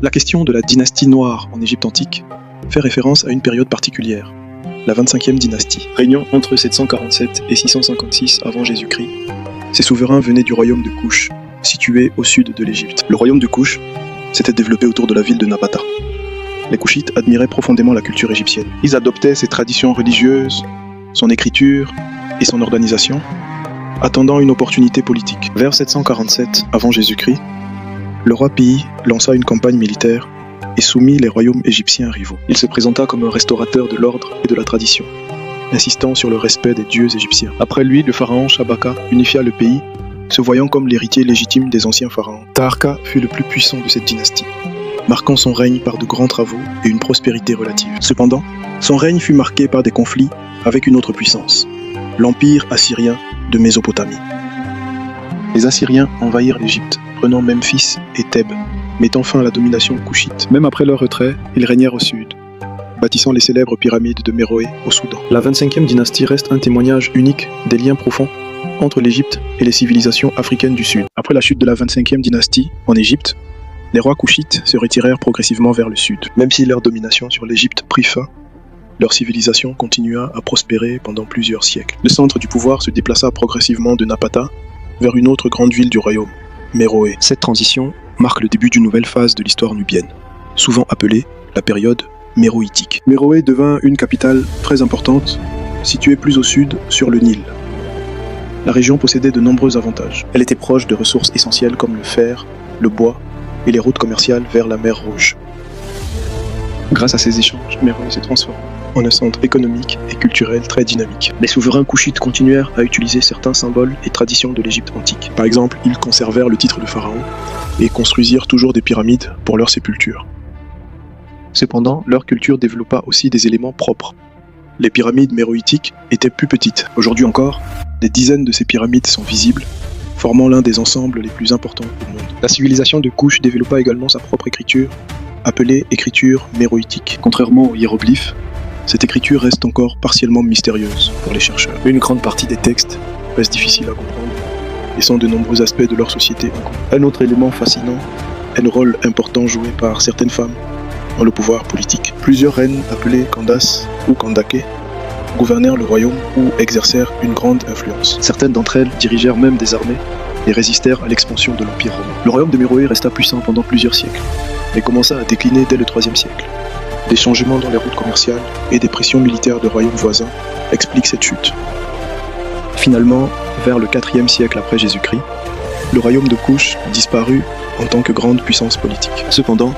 La question de la dynastie noire en Égypte antique fait référence à une période particulière, la 25e dynastie, régnant entre 747 et 656 avant Jésus-Christ. Ces souverains venaient du royaume de Kouch, situé au sud de l'Égypte. Le royaume de Kouch s'était développé autour de la ville de Napata. Les Kouchites admiraient profondément la culture égyptienne. Ils adoptaient ses traditions religieuses, son écriture et son organisation, attendant une opportunité politique. Vers 747 avant Jésus-Christ, le roi Pi lança une campagne militaire et soumit les royaumes égyptiens rivaux. Il se présenta comme un restaurateur de l'ordre et de la tradition, insistant sur le respect des dieux égyptiens. Après lui, le pharaon Shabaka unifia le pays, se voyant comme l'héritier légitime des anciens pharaons. Taharqa fut le plus puissant de cette dynastie, marquant son règne par de grands travaux et une prospérité relative. Cependant, son règne fut marqué par des conflits avec une autre puissance, l'empire assyrien de Mésopotamie. Les Assyriens envahirent l'Égypte, prenant Memphis et Thèbes, mettant fin à la domination couchite. Même après leur retrait, ils régnèrent au sud, bâtissant les célèbres pyramides de Méroé au Soudan. La 25e dynastie reste un témoignage unique des liens profonds entre l'Égypte et les civilisations africaines du sud. Après la chute de la 25e dynastie en Égypte, les rois couchites se retirèrent progressivement vers le sud. Même si leur domination sur l'Égypte prit fin, leur civilisation continua à prospérer pendant plusieurs siècles. Le centre du pouvoir se déplaça progressivement de Napata vers une autre grande ville du royaume, Méroé. Cette transition marque le début d'une nouvelle phase de l'histoire nubienne, souvent appelée la période méroïtique. Méroé devint une capitale très importante, située plus au sud sur le Nil. La région possédait de nombreux avantages. Elle était proche de ressources essentielles comme le fer, le bois et les routes commerciales vers la mer Rouge. Grâce à ces échanges, Méroé s'est transformé en un centre économique et culturel très dynamique. Les souverains couchites continuèrent à utiliser certains symboles et traditions de l'Égypte antique. Par exemple, ils conservèrent le titre de pharaon et construisirent toujours des pyramides pour leur sépulture. Cependant, leur culture développa aussi des éléments propres. Les pyramides méroïtiques étaient plus petites. Aujourd'hui encore, des dizaines de ces pyramides sont visibles, formant l'un des ensembles les plus importants au monde. La civilisation de Kouch développa également sa propre écriture, appelée écriture méroïtique. Contrairement aux hiéroglyphes, cette écriture reste encore partiellement mystérieuse pour les chercheurs. Une grande partie des textes reste difficile à comprendre et sont de nombreux aspects de leur société inconnus. Un autre élément fascinant est le rôle important joué par certaines femmes dans le pouvoir politique. Plusieurs reines appelées Candace ou Kandake gouvernèrent le royaume ou exercèrent une grande influence. Certaines d'entre elles dirigèrent même des armées et résistèrent à l'expansion de l'Empire romain. Le royaume de Méroé resta puissant pendant plusieurs siècles, mais commença à décliner dès le IIIe siècle. Des changements dans les routes commerciales et des pressions militaires de royaumes voisins expliquent cette chute. Finalement, vers le IVe siècle après Jésus-Christ, le royaume de Kouch disparut en tant que grande puissance politique. Cependant,